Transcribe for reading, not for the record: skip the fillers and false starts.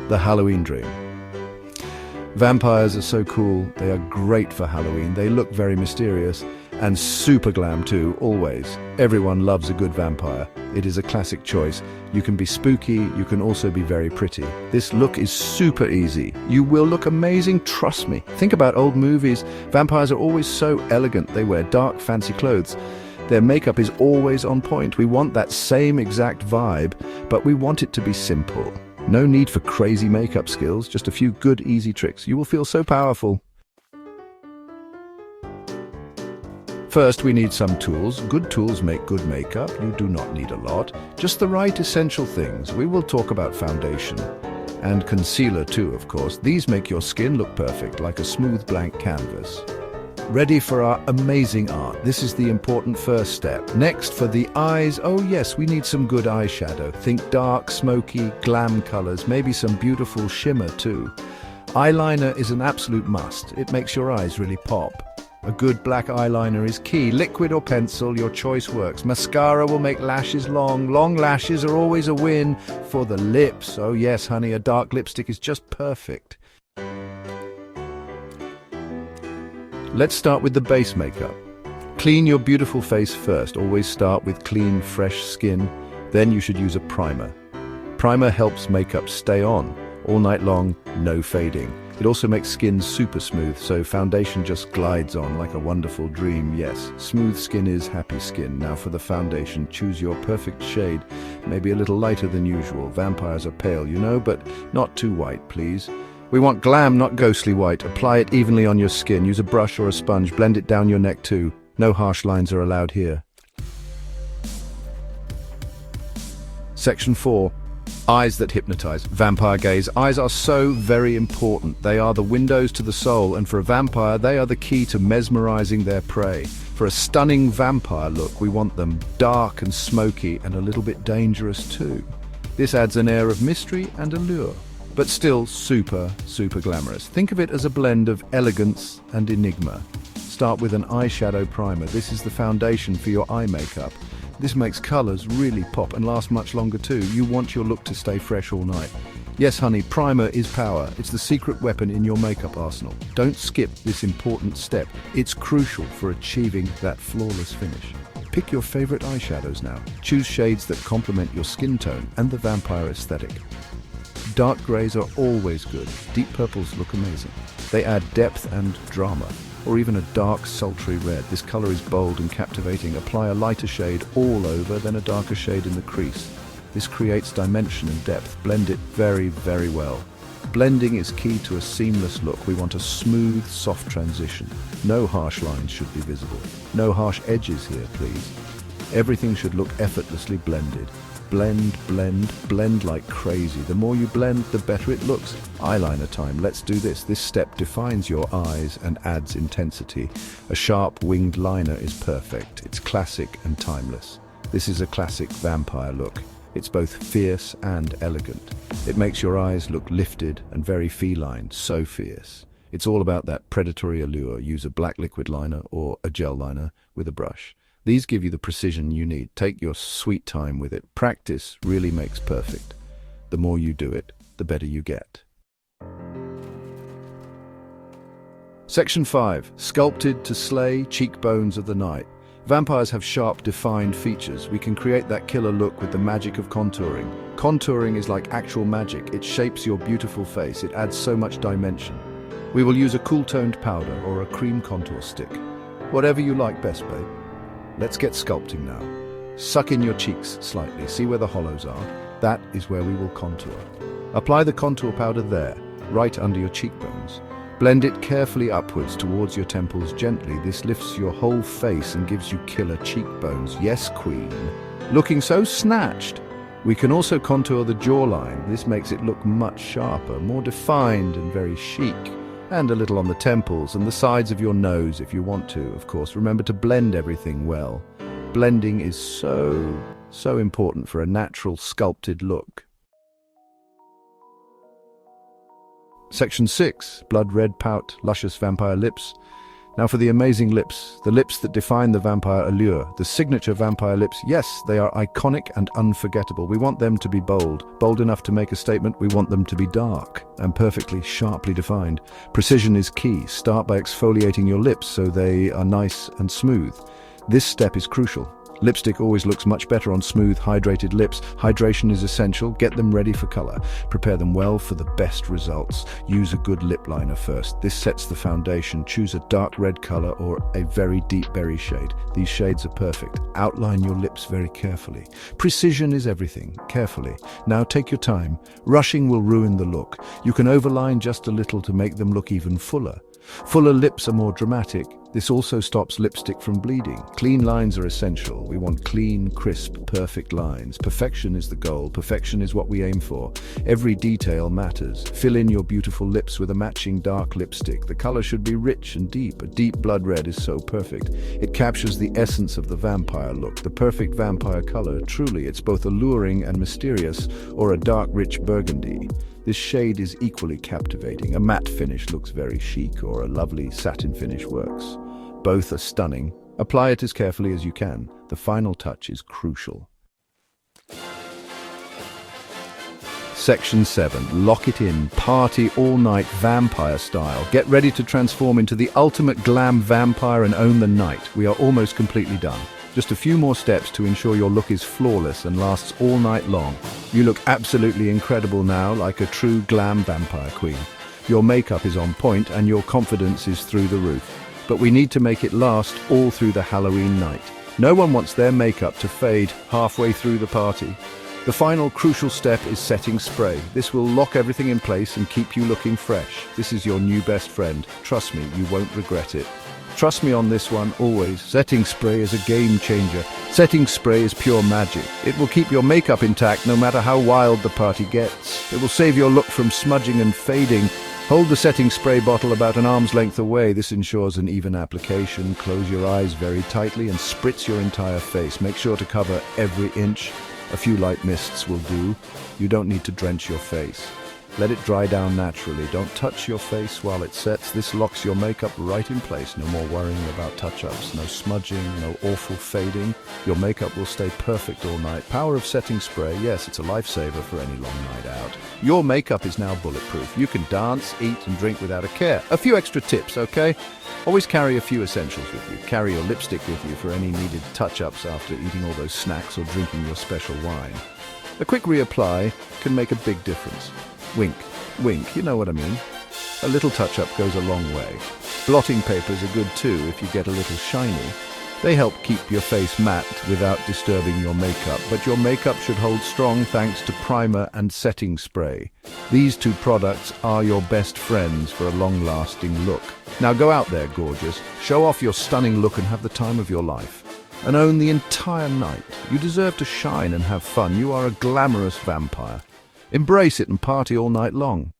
The Halloween dream. Vampires are so cool, they are great for Halloween. They look very mysterious and super glam too, always. Everyone loves a good vampire. It is a classic choice. You can be spooky, you can also be very pretty. This look is super easy. You will look amazing, trust me. Think about old movies. Vampires are always so elegant. They wear dark, fancy clothes. Their makeup is always on point. We want that same exact vibe, but we want it to be simple. No need for crazy makeup skills, just a few good, easy tricks. You will feel so powerful. First, we need some tools. Good tools make good makeup. You do not need a lot, just the right essential things. We will talk about foundation and concealer too, of course. These make your skin look perfect, like a smooth blank canvas. Ready for our amazing art. This is the important first step. Next, for the eyes, oh yes, we need some good eyeshadow. Think dark, smoky, glam colors, maybe some beautiful shimmer too. Eyeliner is an absolute must. It makes your eyes really pop. A good black eyeliner is key. Liquid or pencil, your choice works. Mascara will make lashes long. Long lashes are always a win. For the lips, oh yes, honey, a dark lipstick is just perfect. Let's start with the base makeup. Clean your beautiful face first. Always start with clean, fresh skin. Then you should use a primer. Primer helps makeup stay on all night long, no fading. It also makes skin super smooth, so foundation just glides on like a wonderful dream. Yes, smooth skin is happy skin. Now for the foundation, choose your perfect shade. Maybe a little lighter than usual. Vampires are pale, you know, but not too white, please. We want glam, not ghostly white. Apply it evenly on your skin. Use a brush or a sponge. Blend it down your neck too. No harsh lines are allowed here. Section 4. Eyes that hypnotize. Vampire gaze. Eyes are so very important. They are the windows to the soul, and for a vampire, they are the key to mesmerizing their prey. For a stunning vampire look, we want them dark and smoky and a little bit dangerous too. This adds an air of mystery and allure, but still super glamorous. Think of it as a blend of elegance and enigma. Start with an eyeshadow primer. This is the foundation for your eye makeup. This makes colors really pop and last much longer too. You want your look to stay fresh all night. Yes, honey, primer is power. It's the secret weapon in your makeup arsenal. Don't skip this important step. It's crucial for achieving that flawless finish. Pick your favorite eyeshadows now. Choose shades that complement your skin tone and the vampire aesthetic. Dark greys are always good. Deep purples look amazing. They add depth and drama. Or even a dark, sultry red. This color is bold and captivating. Apply a lighter shade all over, then a darker shade in the crease. This creates dimension and depth. Blend it very well. Blending is key to a seamless look. We want a smooth, soft transition. No harsh lines should be visible. No harsh edges here, please. Everything should look effortlessly blended. Blend like crazy. The more you blend, the better it looks. Eyeliner time. Let's do this. This step defines your eyes and adds intensity. A sharp winged liner is perfect. It's classic and timeless. This is a classic vampire look. It's both fierce and elegant. It makes your eyes look lifted and very feline, so fierce. It's all about that predatory allure. Use a black liquid liner or a gel liner with a brush. These give you the precision you need. Take your sweet time with it. Practice really makes perfect. The more you do it, the better you get. Section 5. Sculpted to slay cheekbones of the night. Vampires have sharp, defined features. We can create that killer look with the magic of contouring. Contouring is like actual magic. It shapes your beautiful face. It adds so much dimension. We will use a cool-toned powder or a cream contour stick. Whatever you like best, babe. Let's get sculpting now. Suck in your cheeks slightly. See where the hollows are? That is where we will contour. Apply the contour powder there, right under your cheekbones. Blend it carefully upwards towards your temples gently. This lifts your whole face and gives you killer cheekbones. Yes, queen. Looking so snatched. We can also contour the jawline. This makes it look much sharper, more defined and very chic. And a little on the temples and the sides of your nose if you want to, of course. Remember to blend everything well. Blending is so important for a natural sculpted look. Section 6. Blood red pout, luscious vampire lips. Now for the amazing lips, the lips that define the vampire allure, the signature vampire lips. Yes, they are iconic and unforgettable. We want them to be bold enough to make a statement. We want them to be dark and perfectly, sharply defined. Precision is key. Start by exfoliating your lips so they are nice and smooth. This step is crucial. Lipstick always looks much better on smooth, hydrated lips. Hydration is essential. Get them ready for color. Prepare them well for the best results. Use a good lip liner first. This sets the foundation. Choose a dark red color or a very deep berry shade. These shades are perfect. Outline your lips very carefully. Precision is everything. Carefully. Now take your time. Rushing will ruin the look. You can overline just a little to make them look even fuller. Fuller lips are more dramatic. This also stops lipstick from bleeding. Clean lines are essential. We want clean, crisp, perfect lines. Perfection is the goal. Perfection is what we aim for. Every detail matters. Fill in your beautiful lips with a matching dark lipstick. The color should be rich and deep. A deep blood red is so perfect. It captures the essence of the vampire look, the perfect vampire color. Truly, it's both alluring and mysterious, or a dark, rich burgundy. This shade is equally captivating. A matte finish looks very chic, or a lovely satin finish works. Both are stunning. Apply it as carefully as you can. The final touch is crucial. Section 7. Lock it in. Party all night vampire style. Get ready to transform into the ultimate glam vampire and own the night. We are almost completely done. Just a few more steps to ensure your look is flawless and lasts all night long. You look absolutely incredible now, like a true glam vampire queen. Your makeup is on point and your confidence is through the roof. But we need to make it last all through the Halloween night. No one wants their makeup to fade halfway through the party. The final crucial step is setting spray. This will lock everything in place and keep you looking fresh. This is your new best friend. Trust me, you won't regret it. Trust me on this one, always. Setting spray is a game changer. Setting spray is pure magic. It will keep your makeup intact no matter how wild the party gets. It will save your look from smudging and fading. Hold the setting spray bottle about an arm's length away. This ensures an even application. Close your eyes very tightly and spritz your entire face. Make sure to cover every inch. A few light mists will do. You don't need to drench your face. Let it dry down naturally. Don't touch your face while it sets. This locks your makeup right in place. No more worrying about touch-ups, no smudging, no awful fading. Your makeup will stay perfect all night. Power of setting spray, yes, it's a lifesaver for any long night out. Your makeup is now bulletproof. You can dance, eat and drink without a care. A few extra tips, okay? Always carry a few essentials with you. Carry your lipstick with you for any needed touch-ups after eating all those snacks or drinking your special wine. A quick reapply can make a big difference. Wink, wink, you know what I mean. A little touch-up goes a long way. Blotting papers are good too if you get a little shiny. They help keep your face matte without disturbing your makeup, but your makeup should hold strong thanks to primer and setting spray. These two products are your best friends for a long-lasting look. Now go out there, gorgeous. Show off your stunning look and have the time of your life. And own the entire night. You deserve to shine and have fun. You are a glamorous vampire. Embrace it and party all night long.